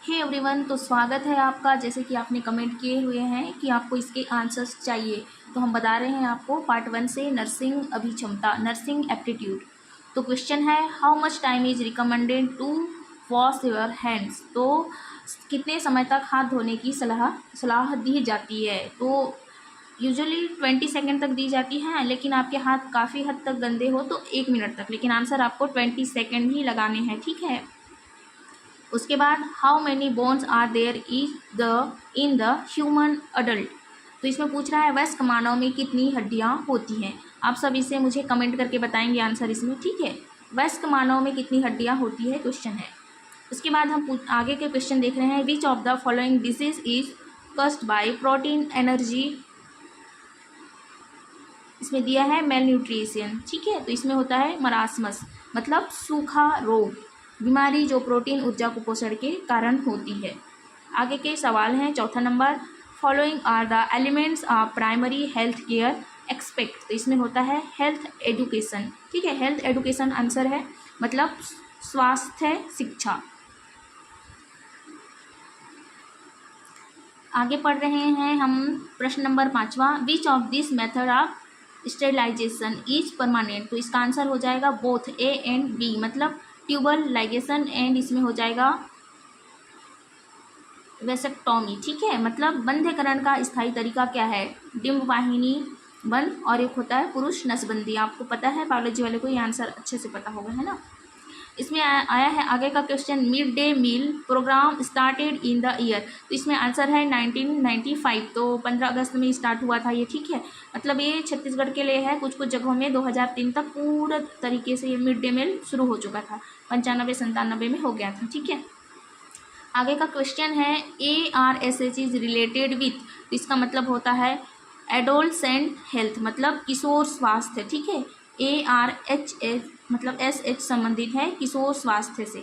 Hey everyone, तो स्वागत है आपका। जैसे कि आपने कमेंट किए हुए हैं कि आपको इसके आंसर्स चाहिए, तो हम बता रहे हैं आपको पार्ट 1 से नर्सिंग अभिक्षमता, नर्सिंग एप्टीट्यूड। तो क्वेश्चन है, how much time is recommended to wash your hands. तो कितने समय तक हाथ धोने की सलाह दी जाती है। तो यूजुअली 20 सेकेंड तक दी जाती है, लेकिन आपके हाथ काफ़ी हद तक गंदे हो तो 1 मिनट तक, लेकिन आंसर आपको 20 सेकेंड ही लगाने हैं, ठीक है। उसके बाद how many bones are there in the human adult. तो इसमें पूछ रहा है वयस्क मानव में कितनी हड्डियां होती हैं। आप सब इसे मुझे कमेंट करके बताएंगे आंसर इसमें, ठीक है। वयस्क मानव में कितनी हड्डियां होती है क्वेश्चन है। उसके बाद हम आगे के क्वेश्चन देख रहे हैं, which of the following disease is caused by protein energy. इसमें दिया है मेल न्यूट्रिशन, ठीक है। तो इसमें होता है मरासमस, मतलब सूखा रोग, बीमारी जो प्रोटीन ऊर्जा कुपोषण के कारण होती है। आगे के सवाल हैं, चौथा number, following are the elements of primary health care expect. तो इसमें होता है हेल्थ एजुकेशन, ठीक है। हेल्थ एजुकेशन आंसर है, मतलब स्वास्थ्य शिक्षा। आगे पढ़ रहे हैं हम प्रश्न नंबर 5वां, which of this method of sterilisation is permanent. तो इसका आंसर हो जाएगा बोथ ए एंड बी, मतलब ट्यूबल लाइगेशन एंड इसमें हो जाएगा वेसेक्टोमी, ठीक है। मतलब बंध्यकरण का स्थायी तरीका क्या है, डिम्ब वाहिनी बंद, और एक होता है पुरुष नसबंदी। आपको पता है, बायोलॉजी वाले को ये आंसर अच्छे से पता होगा, है ना। इसमें आया है आगे का question, mid day meal programme started in the year. तो इसमें आंसर है 1995। तो 15 अगस्त में स्टार्ट हुआ था ये, ठीक है। मतलब ये छत्तीसगढ़ के लिए है, कुछ कुछ जगहों में 2003 तक पूरा तरीके से ये मिड डे मील शुरू हो चुका था, 95-97 में हो गया था, ठीक है। आगे का क्वेश्चन है, ARSH इज रिलेटेड विथ। तो इसका मतलब होता है एडोलसेंट हेल्थ, मतलब किशोर स्वास्थ्य, ठीक है। ARHS मतलब SH संबंधित है किशोर स्वास्थ्य से।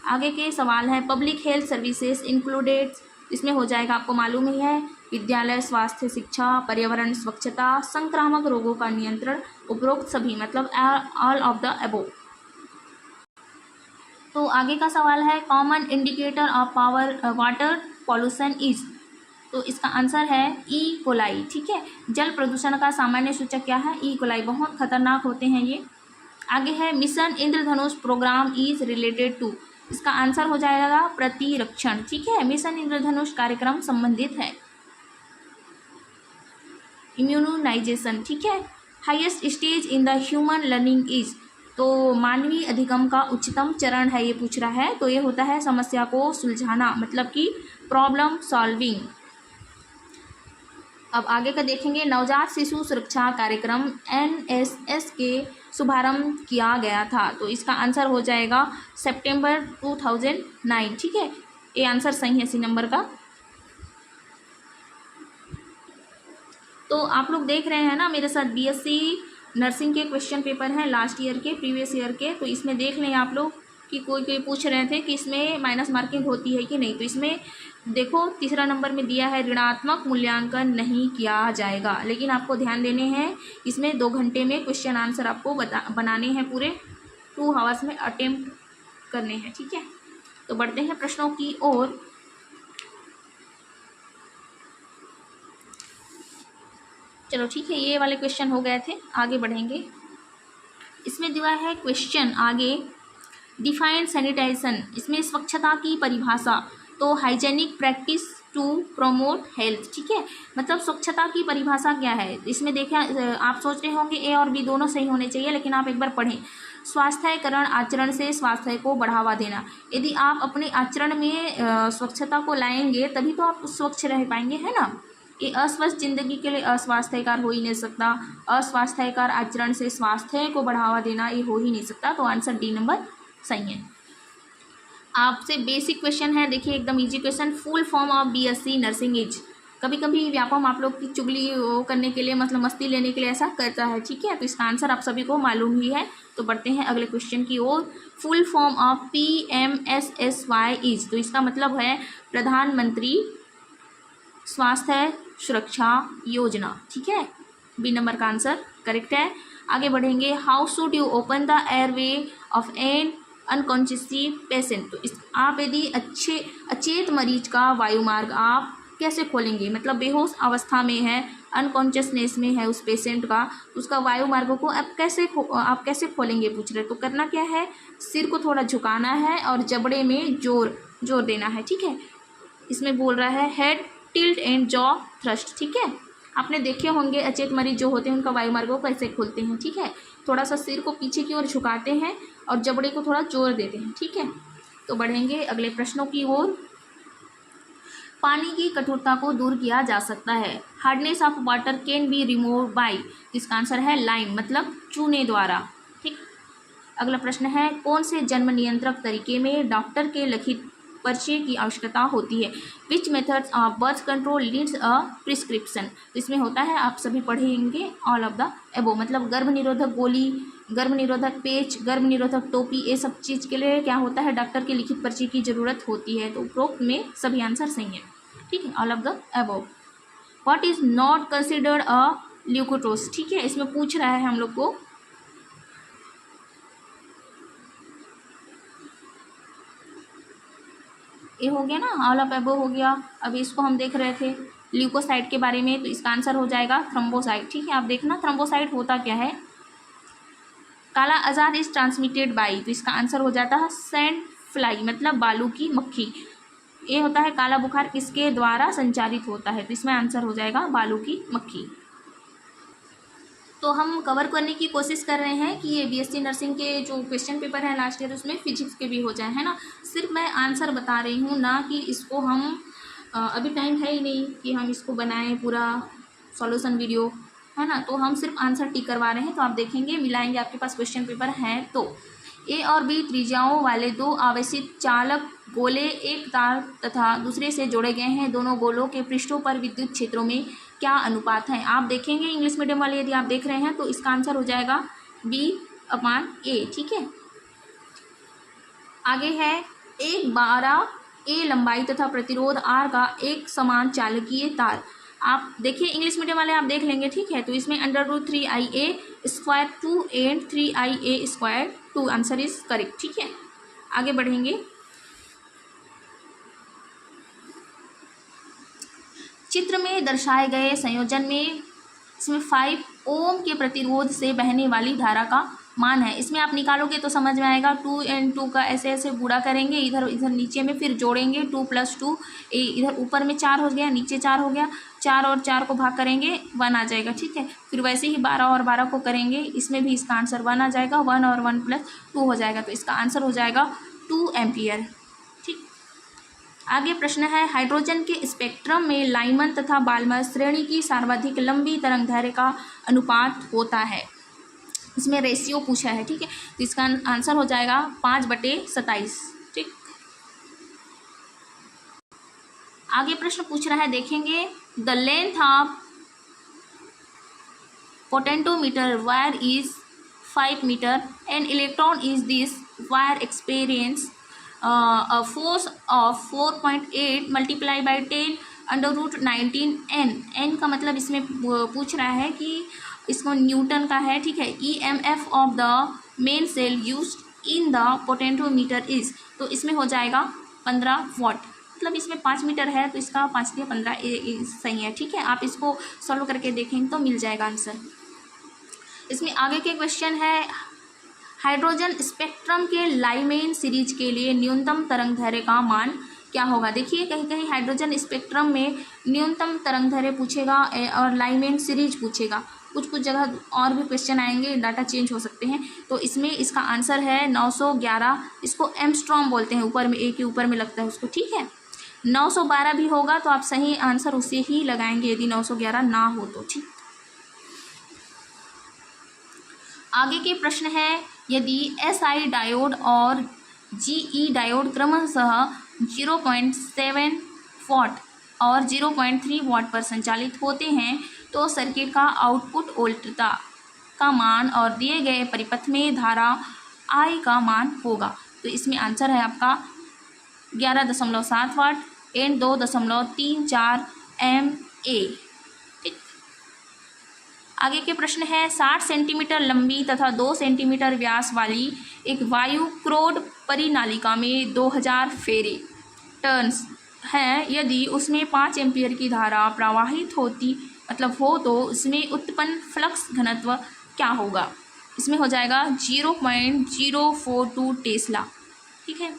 आगे के सवाल है, पब्लिक हेल्थ सर्विसेज इंक्लूडेड। इसमें हो जाएगा, आपको मालूम ही है, विद्यालय, स्वास्थ्य, शिक्षा, पर्यावरण, स्वच्छता, संक्रामक रोगों का नियंत्रण, उपरोक्त सभी, मतलब ऑल ऑफ द अबोव। तो आगे का सवाल है, common indicator of water pollution is. तो इसका आंसर है ई कोलाई, ठीक है। जल प्रदूषण का सामान्य सूचक क्या है, ई कोलाई। बहुत खतरनाक होते हैं ये। आगे है, mission Indradhanush programme is related to. इसका आंसर हो जाएगा प्रतिरक्षण, ठीक है। मिशन इंद्रधनुष कार्यक्रम संबंधित है इम्यूनाइजेशन, ठीक है। Highest stage in the human learning is. तो मानवीय अधिगम का उच्चतम चरण है, ये पूछ रहा है। तो ये होता है समस्या को सुलझाना, मतलब कि प्रॉब्लम सॉल्विंग। अब आगे का देखेंगे, नवजात शिशु सुरक्षा कार्यक्रम NSS के शुभारंभ किया गया था। तो इसका आंसर हो जाएगा सितंबर 2009, ठीक है। ये आंसर सही है सी नंबर का। तो आप लोग देख रहे हैं ना मेरे साथ, BSc नर्सिंग के क्वेश्चन पेपर हैं लास्ट ईयर के, प्रीवियस ईयर के। तो इसमें देख लें आप लोग कि कोई पूछ रहे थे कि इसमें माइनस मार्किंग होती है कि नहीं। तो इसमें देखो, तीसरा नंबर में दिया है ऋणात्मक मूल्यांकन नहीं किया जाएगा, लेकिन आपको ध्यान देने हैं, इसमें 2 घंटे में क्वेश्चन आंसर आपको बनाने हैं, पूरे 2 आवर्स में अटेम्प्ट करने हैं, ठीक है। तो बढ़ते हैं प्रश्नों की ओर। चलो ठीक है, ये वाले क्वेश्चन हो गए थे, आगे बढ़ेंगे। इसमें दिया है क्वेश्चन आगे, डिफाइन सैनिटाइजेशन। इसमें स्वच्छता की परिभाषा, तो hygienic practice to promote health, ठीक है। मतलब स्वच्छता की परिभाषा क्या है। इसमें देखें, आप सोच रहे होंगे A और B दोनों सही होने चाहिए, लेकिन आप एक बार पढ़ें, स्वास्थ्यकरण आचरण से स्वास्थ्य को बढ़ावा देना। यदि आप अपने आचरण में स्वच्छता को लाएंगे तभी तो आप स्वच्छ रह पाएंगे, है ना। ये अस्वस्थ जिंदगी के लिए अस्वास्थ्यकर हो ही नहीं सकता। अस्वास्थ्यकर आचरण से स्वास्थ्य को बढ़ावा देना, ये हो ही नहीं सकता। तो आंसर D नंबर सही है। आपसे बेसिक क्वेश्चन है, देखिए एकदम easy question, full form of BSc nursing is. कभी कभी व्यापम आप लोग की चुगली करने के लिए, मतलब मस्ती लेने के लिए ऐसा करता है, ठीक है। तो इसका आंसर आप सभी को मालूम ही है। तो बढ़ते हैं अगले क्वेश्चन की ओर। Full form of PMSSY is. तो इसका मतलब है प्रधानमंत्री स्वास्थ्य सुरक्षा योजना, ठीक है। B नंबर का आंसर करेक्ट है। आगे बढ़ेंगे, how should you open the airway of an unconsciously patient. तो इस आप यदि अचेत मरीज का वायुमार्ग आप कैसे खोलेंगे, मतलब बेहोश अवस्था में है, अनकॉन्शियसनेस में है उस पेशेंट का, उसका वायुमार्ग को आप कैसे खोलेंगे पूछ रहे। तो करना क्या है, सिर को थोड़ा झुकाना है और जबड़े में जोर देना है, ठीक है। इसमें बोल रहा है head tilt and jaw thrust, ठीक है। आपने देखे होंगे अचेत मरीज जो होते हैं उनका वायुमार्ग को कैसे खोलते हैं, ठीक है। थोड़ा सा सिर को पीछे की ओर झुकाते हैं और जबड़े को थोड़ा जोर देते हैं, ठीक है। तो बढ़ेंगे अगले प्रश्नों की ओर। पानी की कठोरता को दूर किया जा सकता है। Hardness of water can be remove by, इसका आंसर है लाइम, मतलब चूने द्वारा, ठीक। अगला प्रश्न है कौन से जन्म नियंत्रक तरीके में डॉक्टर के लिखित पर्चे की आवश्यकता होती है। Which methods of birth control leads a prescription. तो इसमें होता है, आप सभी पढ़ेंगे ऑल ऑफ द एबो, मतलब गर्भ निरोधक गोली, गर्भ निरोधक पेच, गर्भ निरोधक टोपी, ये सब चीज़ के लिए क्या होता है, डॉक्टर के लिखित पर्ची की जरूरत होती है। तो उपरोक्त में सभी आंसर सही है, ठीक है, all of the above. What is not considered a leukotriene, ठीक है, इसमें पूछ रहा है हम लोग को। ये हो गया ना, ऑल ऑफ एबो हो गया। अभी इसको हम देख रहे थे ल्यूकोसाइट के बारे में, तो इसका आंसर हो जाएगा थ्रोम्बोसाइट, ठीक है। आप देखना थ्रोम्बोसाइट होता क्या है। काला आजार इज ट्रांसमिटेड बाई, तो इसका आंसर हो जाता है सैंड फ्लाई, मतलब बालू की मक्खी। ये होता है काला बुखार किसके द्वारा संचारित होता है, तो इसमें आंसर हो जाएगा बालू की मक्खी। तो हम कवर करने की कोशिश कर रहे हैं कि ये बीएससी नर्सिंग के जो क्वेश्चन पेपर है लास्ट ईयर उसमें फिजिक्स के भी हो जाए, है ना। सिर्फ मैं आंसर बता रही हूँ, ना कि इसको हम अभी टाइम है ही नहीं कि हम इसको बनाएं पूरा सॉल्यूशन वीडियो, है ना। तो हम सिर्फ आंसर टिक करवा रहे हैं। तो आप देखेंगे मिलाएंगे, आपके पास क्वेश्चन पेपर हैं तो ए और बी त्रिज्याओं वाले दो आवेशित चालक गोले एक तार तथा दूसरे से जोड़े गए हैं। दोनों गोलों के पृष्ठों पर विद्युत क्षेत्रों में क्या अनुपात है। आप देखेंगे इंग्लिश मीडियम वाले यदि आप देख रहे हैं तो इसका आंसर हो जाएगा B/A, ठीक है। आगे है एक 12 A लंबाई तथा प्रतिरोध R का एक समान चालकीय तार। आप देखिए इंग्लिश मीडियम वाले आप देख लेंगे, ठीक है। तो इसमें √3IA² 2 and 3IA² 2 answer is correct, ठीक है। आगे बढ़ेंगे। चित्र में दर्शाए गए संयोजन में इसमें 5 ओम के प्रतिरोध से बहने वाली धारा का मान है। इसमें आप निकालोगे तो समझ में आएगा। 2 and 2 का ऐसे ऐसे गुणा करेंगे, इधर इधर नीचे में फिर जोड़ेंगे, 2 + 2, इधर ऊपर में 4 हो गया, नीचे 4 हो गया, 4 और 4 को भाग करेंगे 1 आ जाएगा, ठीक है। फिर वैसे ही 12 और 12 को करेंगे, इसमें भी इसका आंसर 1 आ जाएगा, 1 और 1 + 2 हो जाएगा। तो इसका आंसर हो जाएगा 2 एम्पियर, ठीक। आगे प्रश्न है हाइड्रोजन के स्पेक्ट्रम में लाइमन तथा बाल्मर श्रेणी की सर्वाधिक लंबी तरंगदैर्घ्य का अनुपात होता है। इसमें रेशियो पूछा है, ठीक है। तो इसका आंसर हो जाएगा 5/27, ठीक। आगे प्रश्न पूछ रहा है, देखेंगे the length of potentiometer wire is 5 metre and electron is this wire experience a force of 4.8 × 10 √19 n। n का मतलब इसमें पूछ रहा है कि इसको न्यूटन का है, ठीक है। EMF of the main cell used in the potentiometer is, तो इसमें हो जाएगा 15 वाट, मतलब इसमें 5 मीटर है तो इसका 5 × 15 सही है, ठीक है। आप इसको सॉल्व करके देखेंगे तो मिल जाएगा आंसर। इसमें आगे के क्वेश्चन है हाइड्रोजन स्पेक्ट्रम के लाइमेन सीरीज के लिए न्यूनतम तरंगदैर्घ्य का मान क्या होगा। देखिए कहीं कहीं हाइड्रोजन स्पेक्ट्रम में न्यूनतम तरंगदैर्घ्य पूछेगा और लाइमेन सीरीज पूछेगा, कुछ कुछ जगह और भी क्वेश्चन आएंगे, डाटा चेंज हो सकते हैं। तो इसमें इसका आंसर है 911, इसको एमस्ट्रॉम बोलते हैं, ऊपर में ए के ऊपर में लगता है उसको, ठीक है। 912 भी होगा तो आप सही आंसर उसे ही लगाएंगे यदि 911 ना हो तो, ठीक। आगे के प्रश्न है यदि SI डायोड और GE डायोड क्रमशः 0.7 वाट और 0.3 वाट पर संचालित होते हैं तो सर्किट का आउटपुट वोल्टता का मान और दिए गए परिपथ में धारा I का मान होगा। तो इसमें आंसर है आपका 11.7 वाट एंड 2.34 MA, ठीक। आगे के प्रश्न है 60 सेंटीमीटर लंबी तथा 2 सेंटीमीटर व्यास वाली एक वायु क्रोड परिनालिका में 2000 फेरे टर्न्स हैं। यदि उसमें 5 एम्पीयर की धारा प्रवाहित हो तो उसमें उत्पन्न फ्लक्स घनत्व क्या होगा? इसमें हो जाएगा 0.042 टेस्ला। ठीक है।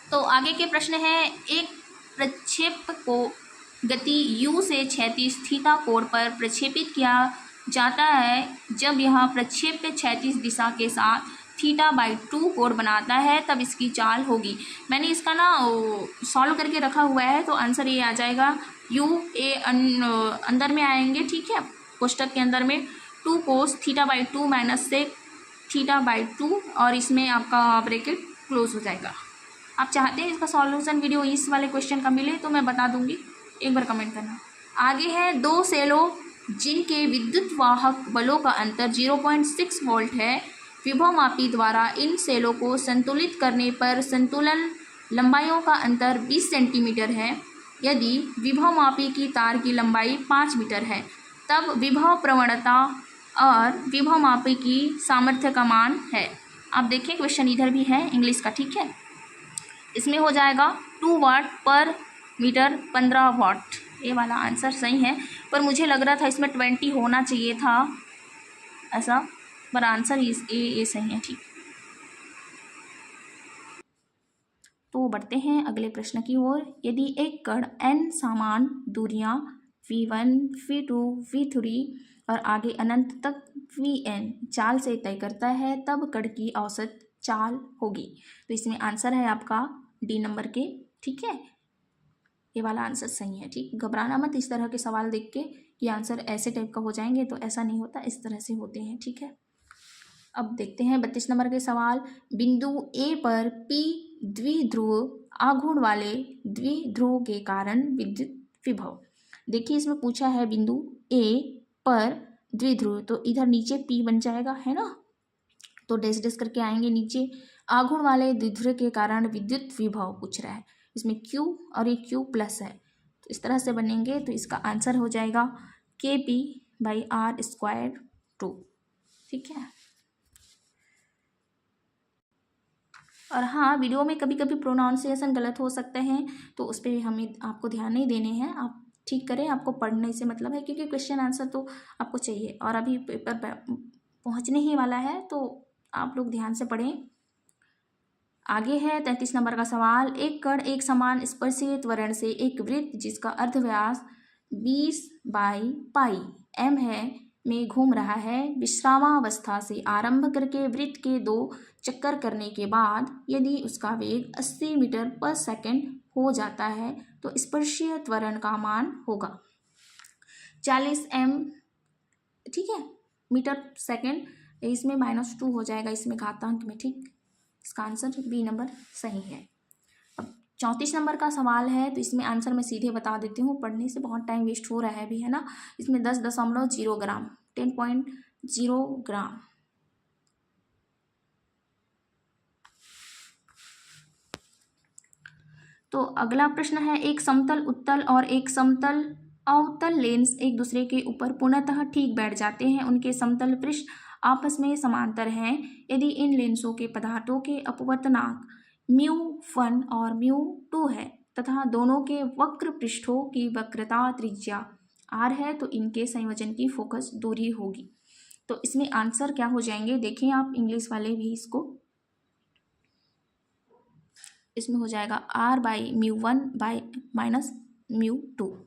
तो आगे के प्रश्न है एक प्रक्षेप को गति u से क्षैतिज थीटा कोण पर प्रक्षेपित किया जाता है। जब यह प्रक्षेप क्षैतिज दिशा के साथ θ/2 कोण बनाता है तब इसकी चाल होगी। मैंने इसका ना सॉल्व करके रखा हुआ है, तो आंसर ये आ जाएगा u ए अंदर में आएंगे। ठीक है, कोष्टक के अंदर में 2 cos θ/2 माइनस से θ/2 और इसमें आपका ब्रैकेट क्लोज हो जाएगा। आप चाहते हैं इसका सॉल्यूशन वीडियो इस वाले क्वेश्चन का मिले तो मैं बता दूंगी, एक बार कमेंट करना। आगे है 2 सेलों जिनके विद्युत वाहक बलों का अंतर 0.6 वोल्ट है। विभवमापी द्वारा इन सेलों को संतुलित करने पर संतुलन लंबाइयों का अंतर 20 सेंटीमीटर है। यदि विभवमापी की तार की लंबाई 5 मीटर है तब विभव प्रवणता और विभवमापी की सामर्थ्य का मान है। आप देखिए क्वेश्चन इधर भी है इंग्लिश का। ठीक है, इसमें हो जाएगा 2 वाट पर मीटर 15 वाट। ये वाला आंसर सही है, पर मुझे लग रहा था इसमें 20 होना चाहिए था ऐसा, पर आंसर ये सही है। ठीक, तो बढ़ते हैं अगले प्रश्न की ओर। यदि एक कण n समान दूरियां v1, v2, v3 और आगे अनंत तक vn चाल से तय करता है तब कण की औसत चाल होगी। तो इसमें आंसर है आपका डी नंबर के। ठीक है, ये वाला आंसर सही है। ठीक, घबराना मत इस तरह के सवाल देख के कि आंसर ऐसे टाइप का हो जाएंगे, तो ऐसा नहीं होता, इस तरह से होते हैं। ठीक है, अब देखते हैं 32 नंबर के सवाल। बिंदु ए पर p द्विध्रुव आघूर्ण वाले द्विध्रुव के कारण विद्युत विभव। देखिए इसमें पूछा है बिंदु ए पर द्विध्रुव, तो इधर नीचे p बन जाएगा, है ना, तो डैश डैश करके आएंगे नीचे। आघूर्ण वाले द्विध्रुव के कारण विद्युत विभव पूछ रहा है, इसमें Q और ये Q प्लस है, तो इस तरह से बनेंगे। तो इसका आंसर हो जाएगा KP/R²2। ठीक है, और हाँ, वीडियो में कभी कभी प्रोनाउंसिएशन गलत हो सकते हैं, तो उस पर हमें आपको ध्यान नहीं देने हैं, आप ठीक करें। आपको पढ़ने से मतलब है, क्योंकि क्वेश्चन आंसर तो आपको चाहिए और अभी पेपर पहुँचने ही वाला है, तो आप लोग ध्यान से पढ़ें। आगे है 33 नंबर का सवाल। एक कण एक समान स्पर्शीय त्वरण से एक वृत्त जिसका अर्धव्यास 20/π m है में घूम रहा है। विश्रामावस्था से आरंभ करके वृत्त के 2 चक्कर करने के बाद यदि उसका वेग 80 मीटर पर सेकंड हो जाता है तो स्पर्शीय त्वरण का मान होगा 40 m, ठीक है, मीटर सेकंड। इसमें -2 हो जाएगा इसमें घातांक में। ठीक, इसका आंसर बी नंबर सही है। अब 34 नंबर का सवाल है, तो इसमें आंसर मैं सीधे बता देती हूँ, पढ़ने से बहुत टाइम वेस्ट हो रहा है अभी, है ना। इसमें 10.0 ग्राम 10.0 ग्राम। तो अगला प्रश्न है, एक समतल उत्तल और एक समतल अवतल लेंस एक दूसरे के ऊपर पूर्णतः ठीक बैठ जाते हैं। उनके समतल पृष्ठ आपस में समांतर हैं। यदि इन लेंसों के पदार्थों के अपवर्तनांक μ1 और μ2 है तथा दोनों के वक्र पृष्ठों की वक्रता त्रिज्या r है, तो इनके संयोजन की फोकस दूरी होगी। तो इसमें आंसर क्या हो जाएंगे, देखें आप इंग्लिश वाले भी इसको, इसमें हो जाएगा r/μ1 माइनस μ2।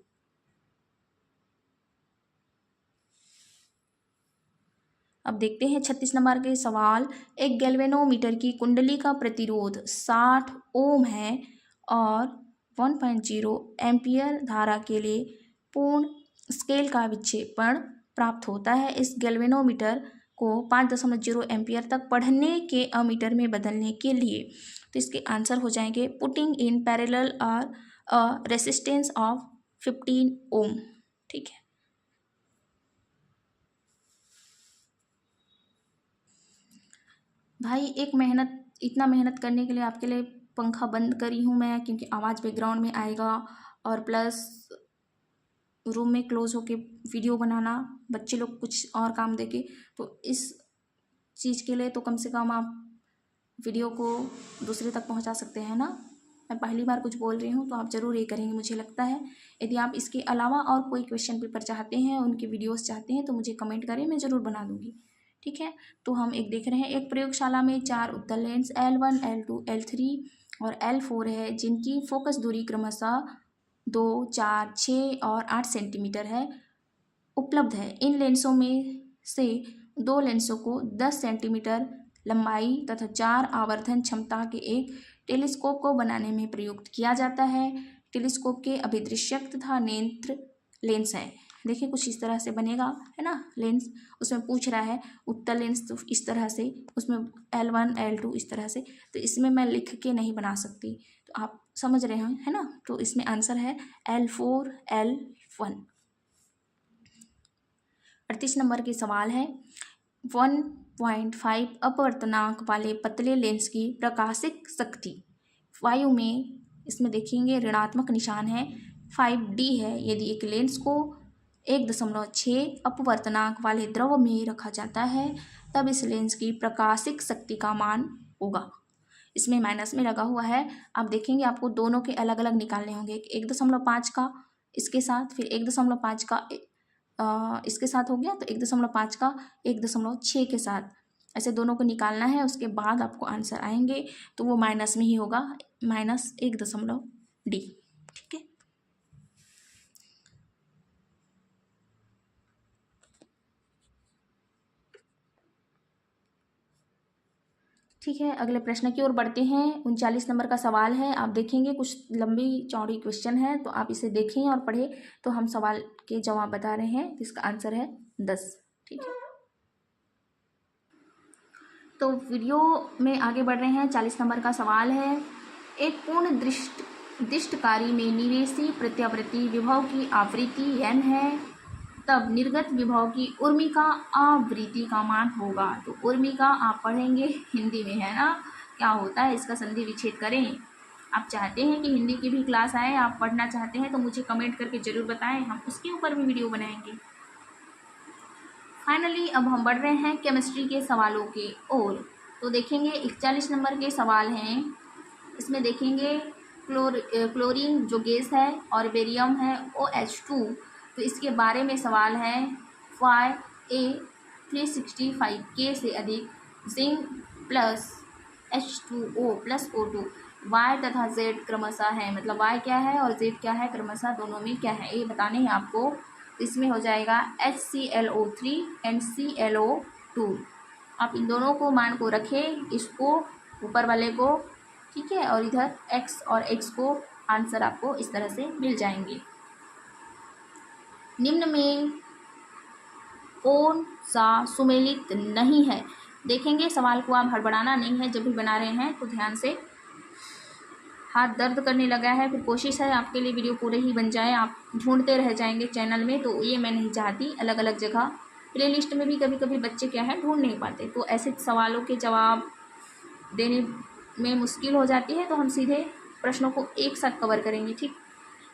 अब देखते हैं 36 नंबर के सवाल। एक गैल्वेनोमीटर की कुंडली का प्रतिरोध 60 ओम है और 1.0 एम्पियर धारा के लिए पूर्ण स्केल का विक्षेपण प्राप्त होता है। इस गैल्वेनोमीटर को 5.0 एम्पियर तक पढ़ने के अमीटर में बदलने के लिए, तो इसके आंसर हो जाएंगे पुटिंग इन पैरेलल और रेसिस्टेंस ऑफ 15 ओम। ठीक है, भाई इतना मेहनत करने के लिए आपके लिए पंखा बंद करी हूँ मैं, क्योंकि आवाज़ बैकग्राउंड में आएगा और प्लस रूम में क्लोज होके वीडियो बनाना, बच्चे लोग कुछ और काम देके, तो इस चीज़ के लिए तो कम से कम आप वीडियो को दूसरे तक पहुंचा सकते हैं ना। मैं पहली बार कुछ बोल रही हूँ तो आप ज़रूर ये करेंगे मुझे लगता है। यदि आप इसके अलावा और कोई क्वेश्चन पेपर चाहते हैं, उनके वीडियोस चाहते हैं, तो मुझे कमेंट करें, मैं ज़रूर बना दूँगी। ठीक है, तो हम एक देख रहे हैं, एक प्रयोगशाला में 4 उत्तल लेंस L1, L2, L3 और L4 है, जिनकी फोकस दूरी क्रमशः 2, 4, 6 और 8 सेंटीमीटर है उपलब्ध है। इन लेंसों में से 2 लेंसों को 10 सेंटीमीटर लंबाई तथा 4 आवर्धन क्षमता के एक टेलीस्कोप को बनाने में प्रयुक्त किया जाता है। टेलीस्कोप के अभिदृश्यक तथा नेत्र लेंस है। देखिए कुछ इस तरह से बनेगा, है ना लेंस। उसमें पूछ रहा है उत्तल लेंस तो इस तरह से, उसमें L1, L2 इस तरह से, तो इसमें मैं लिख के नहीं बना सकती, तो आप समझ रहे हैं, है ना। तो इसमें आंसर है L4, L1। 38 नंबर के सवाल है, 1.5 अपवर्तनांक वाले पतले लेंस की प्रकाशिक शक्ति वायु में, इसमें देखेंगे ऋणात्मक निशान है, 5D है। यदि एक लेंस को 1.6 अपवर्तनांक वाले द्रव में रखा जाता है, तब इस लेंस की प्रकाशिक शक्ति का मान होगा। इसमें माइनस में लगा हुआ है, आप देखेंगे आपको दोनों के अलग अलग निकालने होंगे। 1.5 का इसके साथ, फिर 1.5 का इसके साथ हो गया, तो 1.5 का 1.6 के साथ, ऐसे दोनों को निकालना है। उसके बाद आपको आंसर आएंगे, तो वो माइनस में ही होगा, -1.D। ठीक है, ठीक है, अगले प्रश्न की ओर बढ़ते हैं। 39 नंबर का सवाल है, आप देखेंगे कुछ लंबी चौड़ी क्वेश्चन है, तो आप इसे देखें और पढ़ें। तो हम सवाल के जवाब बता रहे हैं, तो इसका आंसर है 10। ठीक है, तो वीडियो में आगे बढ़ रहे हैं। 40 नंबर का सवाल है, एक पूर्ण दृष्टकारी में निवेशी प्रत्यावर्ती विभव की आवृत्ति n है, तब निर्गत विभव की उर्मिका आवृत्ति का मान होगा। तो उर्मिका आप पढ़ेंगे हिंदी में, है ना, क्या होता है इसका संधि विच्छेद करें। आप चाहते हैं कि हिंदी की भी क्लास आए, आप पढ़ना चाहते हैं तो मुझे कमेंट करके ज़रूर बताएं, हम उसके ऊपर भी वीडियो बनाएंगे। फाइनली अब हम बढ़ रहे हैं केमिस्ट्री के सवालों की ओर। तो देखेंगे 41 नंबर के सवाल हैं, इसमें देखेंगे क्लोरीन जो गैस है और बेरियम है OH2, तो इसके बारे में सवाल है। Fa365K से अधिक zinc plus H2O plus O2 Y तथा Z क्रमशः है, मतलब Y क्या है और Z क्या है, क्रमशः दोनों में क्या है ये बताने हैं आपको। इसमें हो जाएगा HClO3 एंड ClO2। आप इन दोनों को मान को रखें, इसको ऊपर वाले को, ठीक है, और इधर x और x को, आंसर आपको इस तरह से मिल जाएंगे। निम्न में कौन सा सुमेलित नहीं है। देखेंगे सवाल को आप हड़बड़ाना नहीं है, जब भी बना रहे हैं तो ध्यान से। हाथ दर्द करने लगा है, फिर कोशिश है आपके लिए वीडियो पूरे ही बन जाए, आप ढूंढते रह जाएंगे चैनल में, तो ये मैं नहीं चाहती। अलग अलग जगह प्लेलिस्ट में भी कभी कभी बच्चे क्या है ढूंढ नहीं पाते, तो ऐसे सवालों के जवाब देने में मुश्किल हो जाती है, तो हम सीधे प्रश्नों को एक साथ कवर करेंगे। ठीक,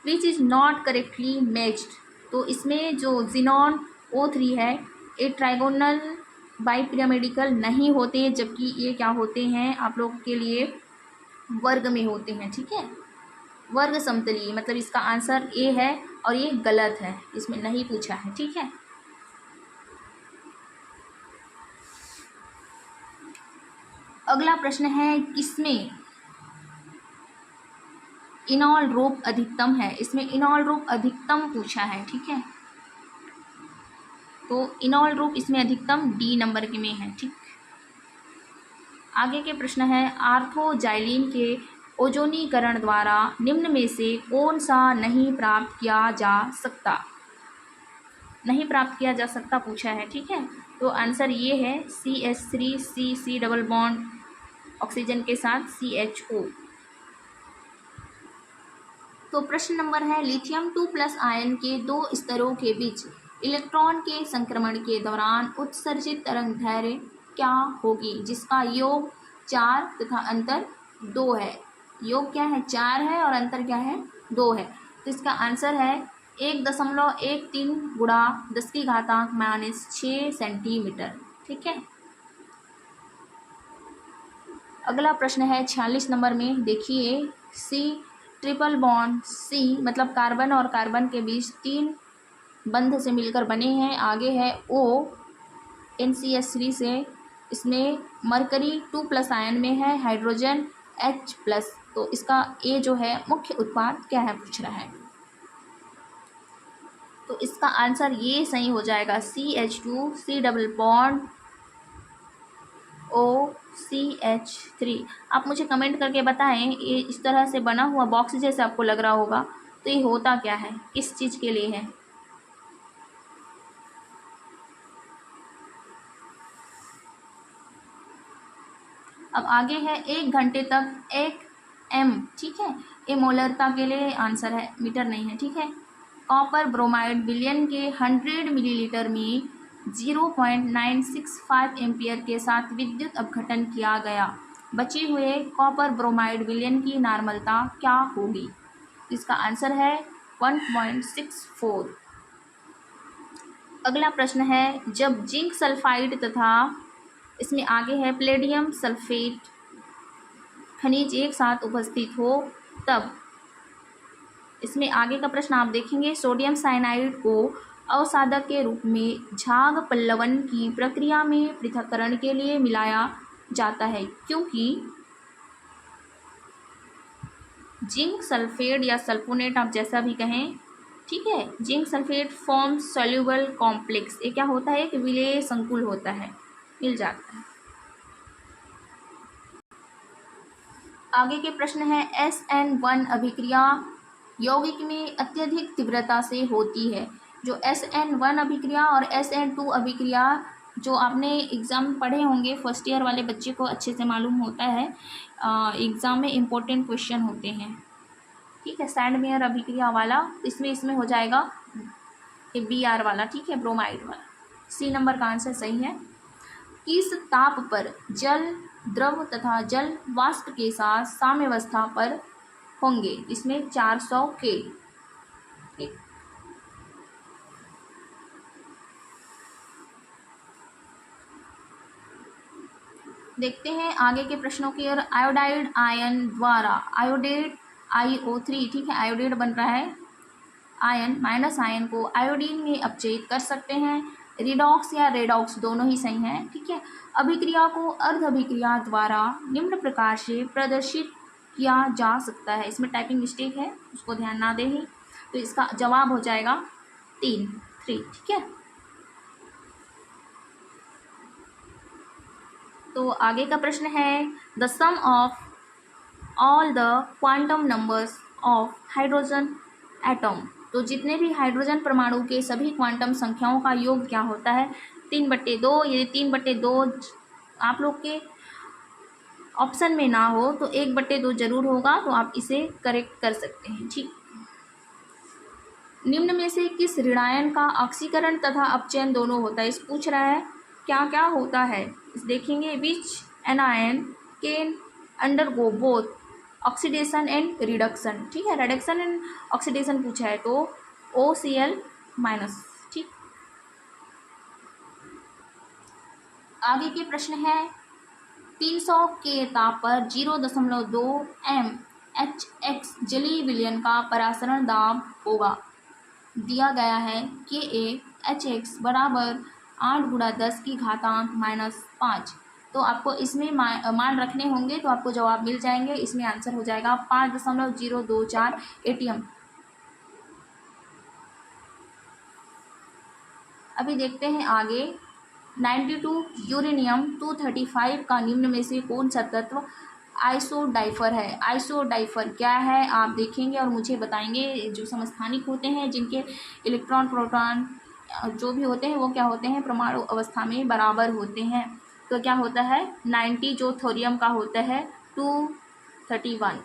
which is not correctly matched. तो इसमें जो जिनॉन O3 है, ये ट्राइगोनल बाईपिरामिडिकल नहीं होते, जबकि ये क्या होते हैं आप लोगों के लिए वर्ग में होते हैं। ठीक है, वर्ग समतलीय, मतलब इसका आंसर ए है और ये गलत है, इसमें नहीं पूछा है। ठीक है, अगला प्रश्न है, किसमें इनॉल रूप अधिकतम है। इसमें इनॉल रूप अधिकतम पूछा है। ठीक है, तो इनॉल रूप इसमें अधिकतम D नंबर के में है। ठीक, आगे के प्रश्न है, आर्थोजाइलिन के ओजोनीकरण द्वारा निम्न में से कौन सा नहीं प्राप्त किया जा सकता। नहीं प्राप्त किया जा सकता पूछा है। ठीक है, तो आंसर ये है CH3CC डबल बॉन्ड ऑक्सीजन के साथ CHO। तो प्रश्न नंबर है, लिथियम 2+ आयन के 2 स्तरों के बीच इलेक्ट्रॉन के संक्रमण के दौरान उत्सर्जित तरंगदैर्घ्य क्या होगी, जिसका योग 4 तथा अंतर 2 है। योग क्या है 4 है और अंतर क्या है 2 है। तो इसका आंसर है 1.13 गुणा 10⁻⁻6 सेंटीमीटर। ठीक है। अगला प्रश्न है 46 नंबर में, देखिए सी ट्रिपल बॉन्ड सी मतलब कार्बन और कार्बन के बीच 3 बंध से मिलकर बने हैं। आगे है ओ NCH3 से, इसमें मरकरी 2+ आयन में है, हाइड्रोजन H+। तो इसका ए जो है मुख्य उत्पाद क्या है पूछ रहा है। तो इसका आंसर ये सही हो जाएगा CH2 C double bond OCH3। आप मुझे कमेंट करके बताएं, ये इस तरह से बना हुआ बॉक्स जैसे आपको लग रहा होगा, तो ये होता क्या है, किस चीज़ के लिए है। अब आगे है 1 घंटे तक 1 m, ठीक है, ये मोलरता के लिए आंसर है, मीटर नहीं है। ठीक है। कॉपर ब्रोमाइड विलयन के 100 मिलीलीटर में 0.965 एम्पियर के साथ विद्युत अपघटन किया गया। बचे हुए कॉपर ब्रोमाइड विलयन की नार्मलता क्या होगी। इसका आंसर है 1.64। अगला प्रश्न है, जब जिंक सल्फाइड तथा इसमें आगे है प्लेडियम सल्फेट खनिज एक साथ उपस्थित हो तब, इसमें आगे का प्रश्न आप देखेंगे, सोडियम साइनाइड को अवसादक के रूप में झाग पल्लवन की प्रक्रिया में पृथक्करण के लिए मिलाया जाता है, क्योंकि जिंक सल्फेट या सल्फोनेट आप जैसा भी कहें, ठीक है, zinc sulphate forms soluble complex, ये क्या होता है, एक विलेय संकुल होता है, मिल जाता है। आगे के प्रश्न है, SN1 अभिक्रिया यौगिक में अत्यधिक तीव्रता से होती है। जो SN1 अभिक्रिया और SN2 अभिक्रिया जो आपने एग्ज़ाम पढ़े होंगे, फर्स्ट ईयर वाले बच्चे को अच्छे से मालूम होता है, एग्ज़ाम में इम्पोर्टेंट क्वेश्चन होते हैं। ठीक है, सैंडमेयर अभिक्रिया वाला, इसमें हो जाएगा ये BR वाला, ठीक है, ब्रोमाइड वाला। C नंबर का आंसर सही है। किस ताप पर जल द्रव तथा जल वाष्प के साथ साम्यावस्था पर होंगे, इसमें 400 K। ठीक। देखते हैं आगे के प्रश्नों की ओर। आयोडाइड आयन द्वारा आयोडेट IO3, ठीक है, आयोडेट बन रहा है आयन माइनस आयन को आयोडीन में अपचयित कर सकते हैं। रिडॉक्स या रेडॉक्स दोनों ही सही हैं। ठीक है। अभिक्रिया को अर्ध अभिक्रिया द्वारा निम्न प्रकार से प्रदर्शित किया जा सकता है, इसमें टाइपिंग मिस्टेक है, उसको ध्यान ना दें ही, तो इसका जवाब हो जाएगा 3। ठीक है। तो आगे का प्रश्न है, the sum of all the quantum numbers of hydrogen atom, तो जितने भी हाइड्रोजन परमाणु के सभी क्वांटम संख्याओं का योग क्या होता है, 3/2। यदि 3/2 आप लोग के ऑप्शन में ना हो तो 1/2 जरूर होगा, तो आप इसे करेक्ट कर सकते हैं। ठीक। निम्न में से किस ऋणायन का ऑक्सीकरण तथा अपचयन दोनों होता है, इस पूछ रहा है क्या क्या होता है, इस देखेंगे। Which anion can undergo both oxidation and reduction, ठीक है, रिडक्शन एंड ऑक्सीडेशन पूछा है तो OCl-। ठीक। आगे के प्रश्न है, 300 के ताप पर 0.2 MHx जलीय विलयन का परासरण दाब होगा। दिया गया है KaHx बराबर 8×10⁻⁻5। तो आपको इसमें मान रखने होंगे, तो आपको जवाब मिल जाएंगे। इसमें आंसर हो जाएगा 5.024 ATM। अभी देखते हैं आगे। 92 यूरेनियम 235 का निम्न में से कौन सा तत्व आइसोडाइफर है। आइसोडाइफर क्या है आप देखेंगे और मुझे बताएंगे। जो समस्थानिक होते हैं, जिनके इलेक्ट्रॉन प्रोटॉन जो भी होते हैं वो क्या होते हैं, परमाणु अवस्था में बराबर होते हैं। तो क्या होता है, 90 जो थोरियम का होता है 231।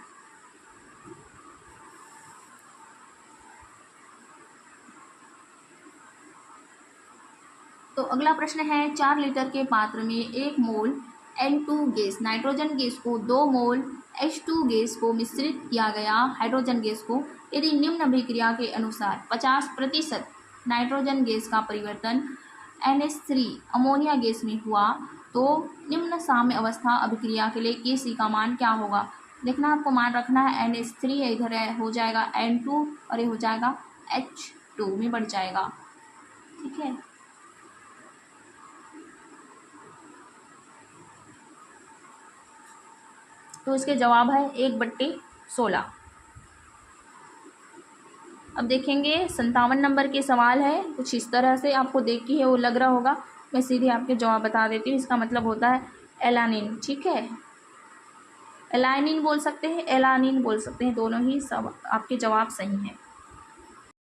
तो अगला प्रश्न है, 4 लीटर के पात्र में 1 मोल N2 गैस, नाइट्रोजन गैस को 2 मोल H2 गैस को मिश्रित किया गया हाइड्रोजन गैस को, यदि निम्न अभिक्रिया के अनुसार 50% नाइट्रोजन गैस का परिवर्तन NH3 अमोनिया गैस में हुआ तो निम्न साम्य अवस्था अभिक्रिया के लिए Kc का मान क्या होगा। देखना आपको मान रखना है, NH3 इधर हो जाएगा N2 और ये हो जाएगा H2 में बढ़ जाएगा। ठीक है, तो इसके जवाब है 1/16। अब देखेंगे 57 नंबर के सवाल है, कुछ इस तरह से आपको देख के वो लग रहा होगा, मैं सीधे आपके जवाब बता देती हूँ। इसका मतलब होता है एलानिन। ठीक है, एलानिन बोल सकते हैं, एलानिन बोल सकते हैं, दोनों ही सब आपके जवाब सही हैं।